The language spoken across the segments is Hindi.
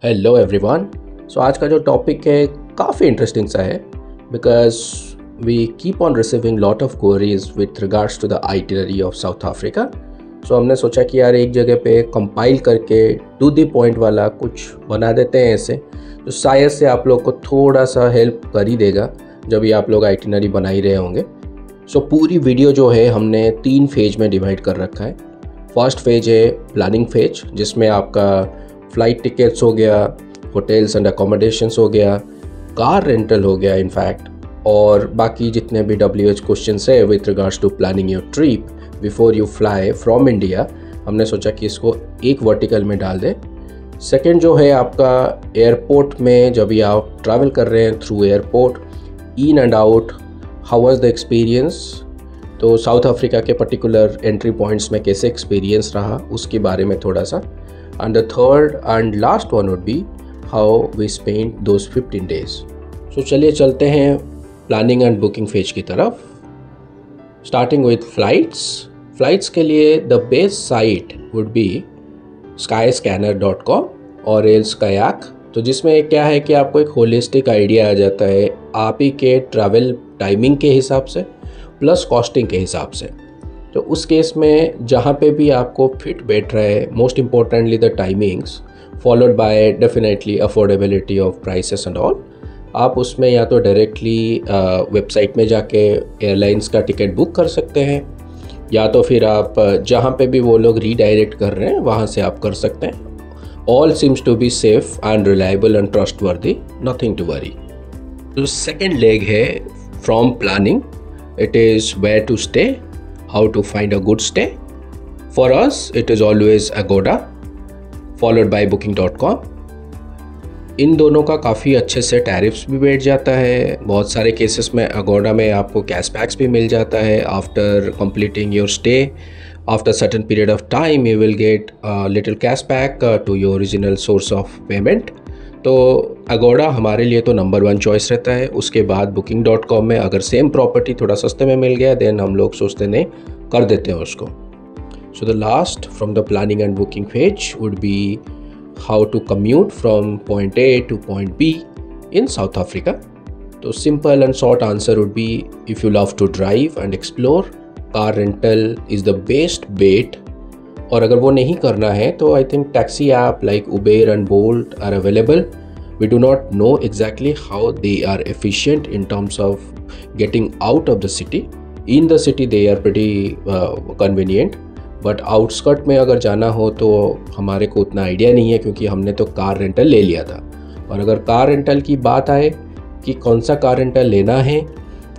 Hello everyone. सो आज का जो टॉपिक है काफ़ी इंटरेस्टिंग सा है because we keep on receiving lot of queries with regards to the itinerary of South Africa. So हमने सोचा कि यार एक जगह पे कंपाइल करके टू द पॉइंट वाला कुछ बना देते हैं ऐसे, तो शायद से आप लोग को थोड़ा सा हेल्प कर ही देगा जब ये आप लोग आइटिनरी बना ही रहे होंगे। सो पूरी वीडियो जो है हमने 3 फेज में डिवाइड कर रखा है। फर्स्ट फेज है प्लानिंग फेज, जिसमें आपका फ्लाइट टिकट्स हो गया, होटल्स एंड अकोमोडेशंस हो गया, कार रेंटल हो गया इनफैक्ट, और बाकी जितने भी WH क्वेश्चंस है with regards to planning your trip before you fly from India, हमने सोचा कि इसको एक वर्टिकल में डाल दें। सेकेंड जो है आपका एयरपोर्ट में जब भी आप ट्रैवल कर रहे हैं through airport, in and out, how was the experience, तो साउथ अफ्रीका के पर्टिकुलर एंट्री पॉइंट्स में कैसे एक्सपीरियंस रहा उसके बारे में थोड़ा सा। And the third and last one would be how we spent those 15 days. So चलिए चलते हैं प्लानिंग एंड बुकिंग फेज की तरफ। Starting with flights. फ्लाइट्स के लिए the best site would be skyscanner.com और एल्स kayak, तो जिसमें क्या है कि आपको एक होलिस्टिक आइडिया आ जाता है आप ही के ट्रैवल टाइमिंग के हिसाब से प्लस कॉस्टिंग के हिसाब से। तो उस केस में जहाँ पे भी आपको फिट बैठ रहा है, most importantly the timings followed by definitely affordability of prices and all, आप उसमें या तो डायरेक्टली वेबसाइट में जाके एयरलाइंस का टिकट बुक कर सकते हैं, या तो फिर आप जहाँ पे भी वो लोग रीडायरेक्ट कर रहे हैं वहाँ से आप कर सकते हैं। All seems to be safe and reliable and trustworthy, nothing to worry. तो सेकेंड लेग है from planning, it is where to stay, how to find a good stay. For us, it is always Agoda, followed by Booking.com. इन दोनों का काफ़ी अच्छे से टैरिफ्स भी बैठ जाता है। बहुत सारे केसेस में Agoda में आपको कैशबैक्स भी मिल जाता है। After completing your stay, after certain period of time you will get little cashback to your original source of payment. तो Agoda हमारे लिए तो नंबर 1 चॉइस रहता है। उसके बाद Booking.com में अगर सेम प्रॉपर्टी थोड़ा सस्ते में मिल गया देन हम लोग सोचते नहीं, कर देते हैं उसको। So the last from the planning and booking phase would be how to commute from point A to point B in South Africa. तो simple and short answer would be if you love to drive and explore, car rental is the best bet. और अगर वो नहीं करना है तो I think taxi app like Uber and Bolt are available. We do not know exactly how they are efficient in terms of getting out of the city. In the city they are pretty convenient, but outskirt में अगर जाना हो तो हमारे को उतना आइडिया नहीं है क्योंकि हमने तो कार रेंटल ले लिया था। और अगर कार रेंटल की बात आए कि कौन सा कार रेंटल लेना है,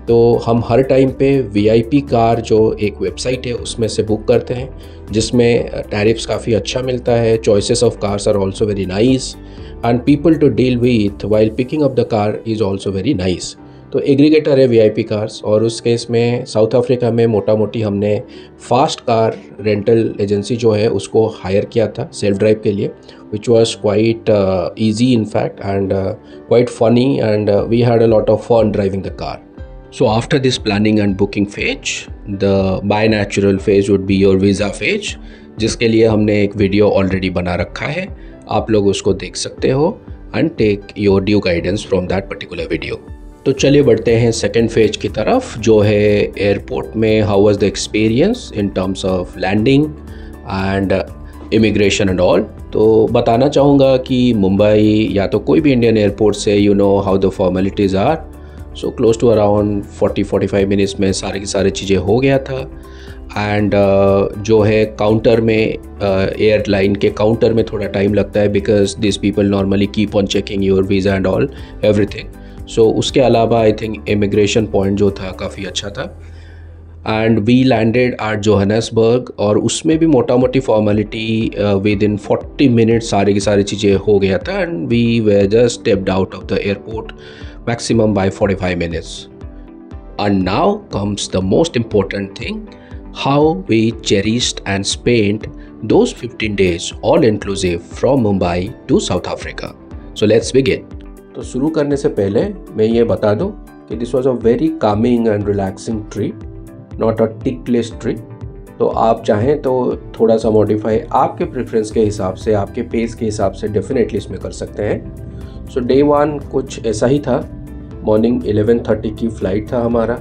तो हम हर टाइम पे VIP कार जो एक वेबसाइट है उसमें से बुक करते हैं, जिसमें टैरिफ्स काफ़ी अच्छा मिलता है। Choices of cars are also very nice and people to deal with while picking up the car is also very nice. तो एग्रीगेटर है VIP कार्स, और उस केस में साउथ अफ्रीका में मोटा मोटी हमने फास्ट कार रेंटल एजेंसी जो है उसको हायर किया था सेल्फ ड्राइव के लिए, which was quite easy in fact and quite funny and we had a lot of fun driving the car. So after this planning and booking phase, the by natural phase would be your visa phase, जिसके लिए हमने एक वीडियो ऑलरेडी बना रखा है, आप लोग उसको देख सकते हो and take your due guidance from that particular video. तो चलिए बढ़ते हैं सेकेंड फेज की तरफ, जो है एयरपोर्ट में how was the experience in terms of landing and immigration and all. तो बताना चाहूँगा कि मुंबई या तो कोई भी इंडियन एयरपोर्ट से you know how the formalities are. So close to around 40-45 minutes में सारी की सारी चीज़ें हो गया था। एंड जो है काउंटर में, एयरलाइन के काउंटर में थोड़ा टाइम लगता है because this people normally keep on checking your visa and all everything. So उसके अलावा आई थिंक इमिग्रेशन पॉइंट जो था काफ़ी अच्छा था। And we landed at Johannesburg, और उसमें भी मोटा मोटी फॉर्मेलिटी विद इन 40 मिनट्स सारी की सारी चीज़ें हो गया था। And we were just stepped out of the airport maximum by 45 minutes. And now comes the most important thing, how we cherished and spent those 15 days all inclusive from Mumbai to South Africa. So let's begin. तो शुरू करने से पहले मैं ये बता दूं कि this was a very calming and relaxing trip, not a tick-less trip. तो आप चाहें तो थोड़ा सा मॉडिफाई आपके प्रेफरेंस के हिसाब से, आपके पेस के हिसाब से डेफिनेटली इसमें कर सकते हैं। सो डे 1 कुछ ऐसा ही था। मॉर्निंग 11:30 की फ़्लाइट था हमारा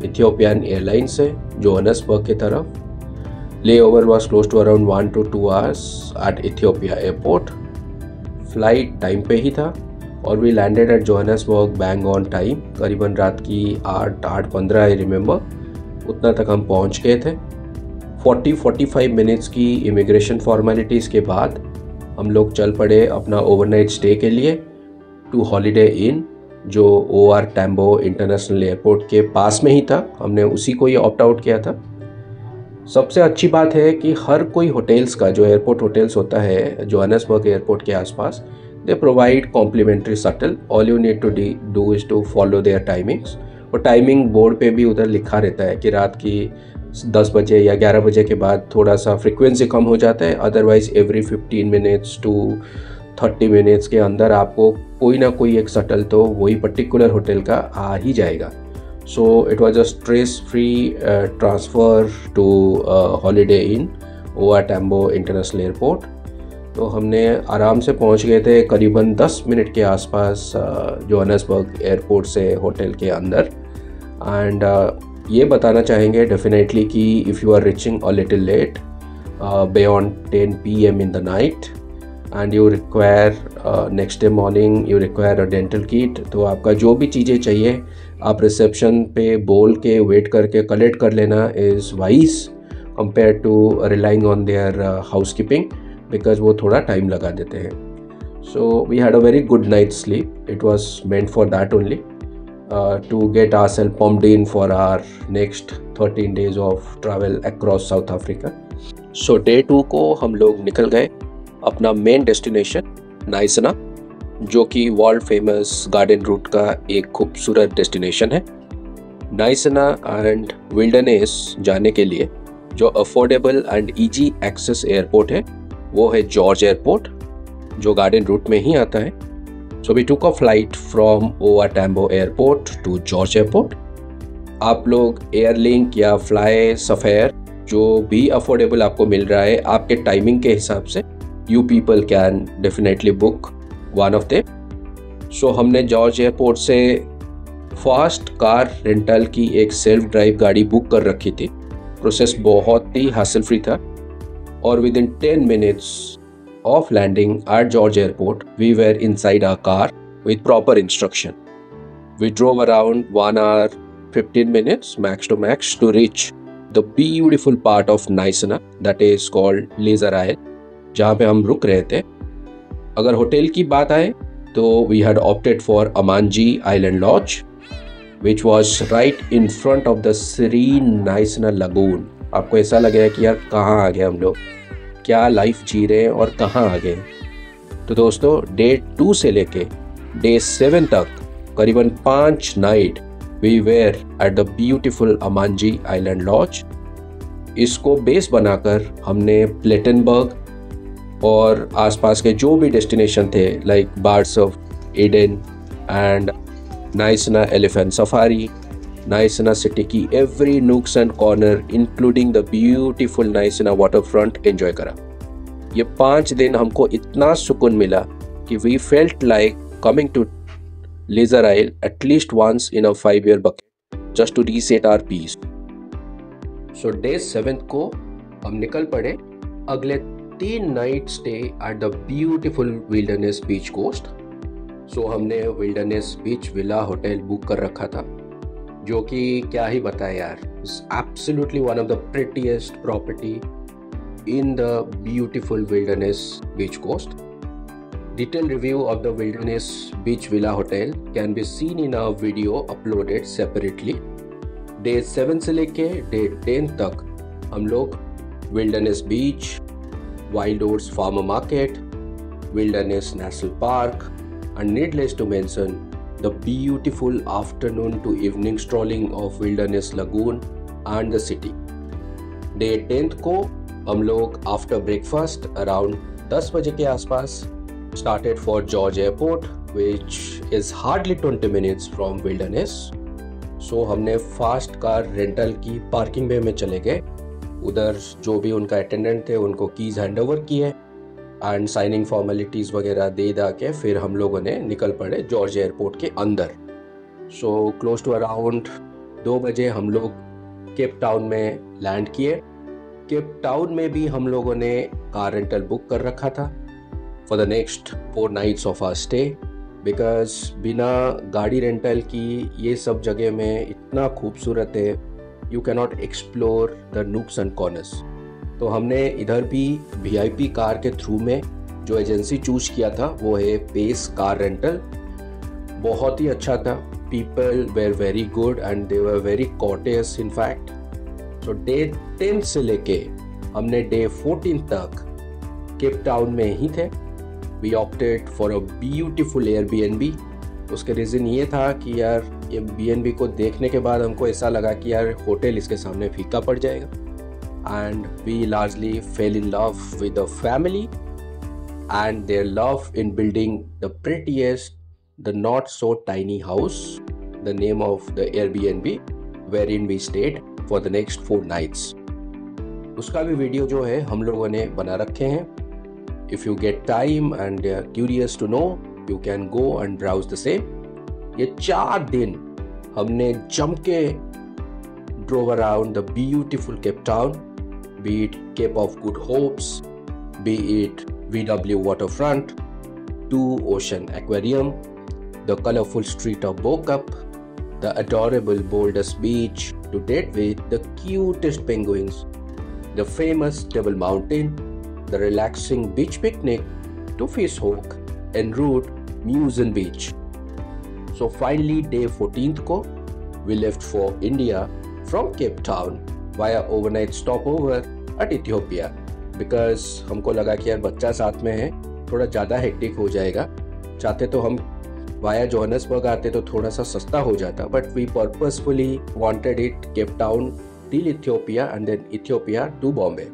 इथियोपियन एयरलाइन से जोहान्सबर्ग की तरफ। Layover was close to around 1 to 2 hours at Ethiopia airport. Flight time पे ही था और we landed at Johannesburg bang on time. करीबन रात की 8:15 आई रिमेंबर, उतना तक हम पहुंच गए थे। 40-45 मिनट्स की इमिग्रेशन फॉर्मेलिटीज़ के बाद हम लोग चल पड़े अपना ओवरनाइट स्टे के लिए टू हॉलीडे इन, जो OR टैम्बो इंटरनेशनल एयरपोर्ट के पास में ही था। हमने उसी को ही ऑप्ट आउट किया था। सबसे अच्छी बात है कि हर कोई होटल्स का, जो एयरपोर्ट होटल्स होता है जोहान्सबर्ग एयरपोर्ट के आसपास, they provide complimentary shuttle. All you need to do is to follow their timings. और टाइमिंग बोर्ड पे भी उधर लिखा रहता है कि रात की 10 बजे या 11 बजे के बाद थोड़ा सा फ्रिक्वेंसी कम हो जाता है, otherwise every 15 minutes to 30 minutes के अंदर आपको कोई ना कोई एक शटल तो वही पर्टिकुलर होटल का आ ही जाएगा। So it was a stress free transfer to Holiday Inn OR Tambo international airport. तो हमने आराम से पहुंच गए थे करीबन 10 मिनट के आसपास जोहान्सबर्ग एयरपोर्ट से होटल के अंदर। एंड ये बताना चाहेंगे डेफिनेटली कि if you are reaching a little late beyond 10 PM in the night and you require next day morning you require a dental kit, तो आपका जो भी चीज़ें चाहिए आप रिसेप्शन पे बोल के वेट करके कलेक्ट कर लेना is wise compare to relying on their housekeeping, because वो थोड़ा टाइम लगा देते हैं। So we had a very good night sleep. It was meant for that only, to get ourselves pumped in for our next 13 days of travel across South Africa. So day 2 को हम लोग निकल गए अपना मेन डेस्टिनेशन नाइसना, जो कि वर्ल्ड फेमस गार्डन रूट का एक खूबसूरत डेस्टिनेशन है। नाइसना एंड विल्डरनेस जाने के लिए जो affordable and easy access airport है वो है जॉर्ज एयरपोर्ट, जो गार्डन रूट में ही आता है। So we took a flight from OR Tambo Airport to George Airport. आप लोग एयरलिंक या फ्लाई सफ़ेयर जो भी अफोर्डेबल आपको मिल रहा है आपके टाइमिंग के हिसाब से, you people can definitely book one of them. So हमने जॉर्ज एयरपोर्ट से फास्ट कार रेंटल की एक सेल्फ ड्राइव गाड़ी बुक कर रखी थी। प्रोसेस बहुत ही हासिल फ्री था और with in 10 minutes of landing at George Airport, we were inside our car with proper instruction. We drove around 1 hour 15 minutes max to max to reach the beautiful part of Naisena that is called Leisure Isle, जहाँ पे हम रुक रहे थे। अगर होटल की बात आए तो we had opted for Amanji Island Lodge, which was right in front of the serene Naisena Lagoon. आपको ऐसा लगेगा कि यार कहाँ आ गए हम लोग, क्या लाइफ जी रहे हैं और कहाँ आ गए। तो दोस्तों डे 2 से लेके डे 7 तक करीबन 5 night we were at the beautiful Amanzi island lodge. इसको बेस बनाकर हमने प्लेटनबर्ग और आसपास के जो भी डेस्टिनेशन थे like birds of Eden and Knysna elephant safari, Knysna city की every nooks and corner including the beautiful Knysna water front enjoy करा। ये 5 दिन हमको इतना सुकून मिला कि we felt like coming to leisure isle at least once in a 5-year bucket just to reset our peace. So day 7 को हम निकल पड़े अगले 3 night stay at the beautiful Wilderness beach coast. सो हमने Wilderness Beach Villa hotel book कर रखा था, जो कि क्या ही बताए यार, it's absolutely one of the prettiest property in the beautiful Wilderness beach coast. Detail review of the Wilderness Beach Villa hotel can be seen in a video uploaded separately. Day 7 से लेके डे 10 तक हम लोग Wilderness Beach, Wild Oats Farmer Market, Wilderness National Park and needless to mention the beautiful afternoon to evening strolling of Wilderness Lagoon and the city. Day 10th को हम लोग आफ्टर ब्रेकफास्ट अराउंड 10 बजे के आसपास started for George Airport, which is hardly 20 minutes from Wilderness. So हमने फास्ट कार रेंटल की पार्किंग बे में चले गए। उधर जो भी उनका अटेंडेंट थे उनको कीज़ हैंड ओवर किए एंड साइनिंग फॉर्मेलिटीज़ वगैरह दे दा के फिर हम लोगों ने निकल पड़े जॉर्ज एयरपोर्ट के अंदर। सो क्लोज टू अराउंड 2 बजे हम लोग केप टाउन में लैंड किए। केप टाउन में भी हम लोगों ने कार रेंटल बुक कर रखा था for the next 4 nights of our stay, because बिना गाड़ी रेंटल की ये सब जगह में इतना खूबसूरत है, you cannot explore the nooks and corners. तो हमने इधर भी VIP कार के थ्रू में जो एजेंसी चूज किया था वो है पेस कार रेंटल। बहुत ही अच्छा था, people were very good and they were very courteous in fact. तो डे 10 से लेके हमने डे 14 तक केप टाउन में ही थे। We opted for a beautiful Airbnb। उसके रीज़न ये था कि यार ये BNB को देखने के बाद हमको ऐसा लगा कि यार होटल इसके सामने फीका पड़ जाएगा, and we largely fell in love with the family and their love in building the prettiest, the not so tiny house, the name of the Airbnb wherein we stayed for the next 4 nights। उसका भी वीडियो जो है हम लोगों ने बना रखे हैं। If you get time and are curious to know, you can go and browse the same। ये 4 दिन हमने जम के drove around the beautiful Cape Town, be it Cape of Good Hopes, be it VW Waterfront, to Ocean Aquarium, the colorful street of Bokup, the adorable Boulders Beach, to date with the cutest penguins, the famous Devil Mountain, the relaxing beach picnic, to Fishhook en route Musen Beach। So finally day 14th को we left for India from Cape Town via overnight stopover at Ethiopia, because हमको लगा कि यार बच्चा साथ में है, थोड़ा ज़्यादा हेक्टिक हो जाएगा। चाहते तो हम वाया जोहान्सबर्ग आते तो थोड़ा सा सस्ता हो जाता, but we purposefully wanted it Cape Town till Ethiopia and then Ethiopia to Bombay.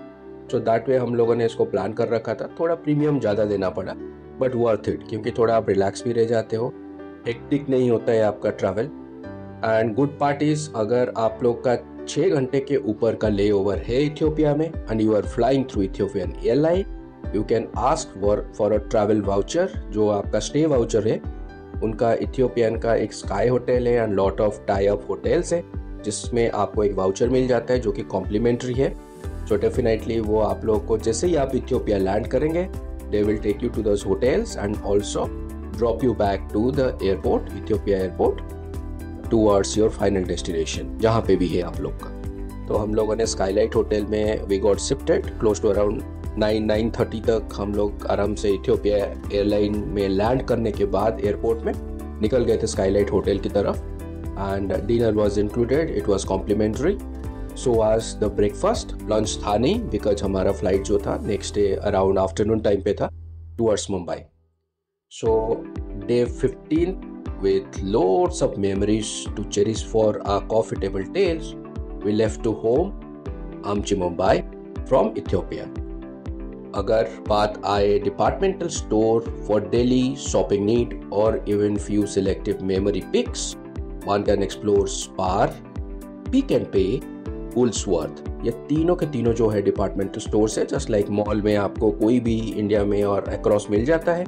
So that way हम लोगों ने इसको प्लान कर रखा था। थोड़ा प्रीमियम ज़्यादा देना पड़ा, बट वर्थ इट, क्योंकि थोड़ा आप रिलैक्स भी रह जाते हो, हेक्टिक नहीं होता है आपका travel. And good part is, अगर आप लोग का 6 घंटे के ऊपर का ले ओवर है इथियोपिया में and you are flying through Ethiopian airline, you can ask for a travel voucher. जो आपका स्टे वाउचर है उनका इथियोपियन का एक स्काई होटल है and lot of tie up hotels है, जिसमें आपको एक वाउचर मिल जाता है जो कि कॉम्प्लीमेंट्री है। सो डेफिनेटली वो आप लोग को जैसे ही आप इथियोपिया लैंड करेंगे, they will take you to those hotels and also drop you back to the airport, Ethiopia airport, towards your final destination, जहाँ पे भी है आप लोग का। तो हम लोगों ने स्काईलाइट होटल में we got shifted close to around 9-9:30 तक। हम लोग आराम से इथियोपिया एयरलाइन में लैंड करने के बाद एयरपोर्ट में निकल गए थे स्काईलाइट होटल की तरफ, and dinner was included, it was complimentary. So was the breakfast. Lunch था नहीं, बिकॉज हमारा फ्लाइट जो था next day around afternoon time पे था towards Mumbai. So day 15 with loads of memories to cherish for our coffee table tales, we left to home Amchi Mumbai from Ethiopia। अगर बात आए departmental store for daily shopping need और even few selective memory picks, one can explore Spar, pick and pay, वुल्सवर्थ। ये तीनों के तीनों जो है डिपार्टमेंटल स्टोर है, जस्ट लाइक मॉल में आपको कोई भी इंडिया में और अक्रॉस मिल जाता है।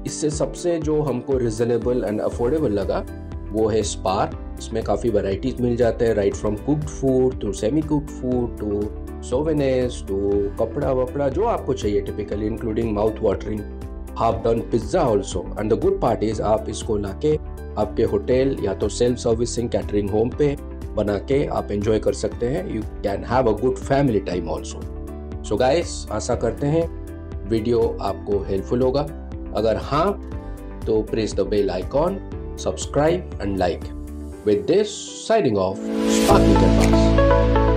इससे सबसे जो हमको रिजनेबल एंड अफोर्डेबल लगा वो है स्पार। इसमें काफ़ी वैरायटीज मिल जाते हैं, right from cooked food to semi cooked food to souvenirs to कपड़ा वपड़ा जो आपको चाहिए typically, including mouth watering half done pizza also. And the good part is आप इसको लाके आपके होटल या तो सेल्फ सर्विसिंग कैटरिंग होम पे बना के आप एंजॉय कर सकते हैं। You can have a good family time also. So guys, आशा करते हैं वीडियो आपको हेल्पफुल होगा। अगर हाँ तो press the bell icon, subscribe and like. With this, signing off, Sparky Canvas।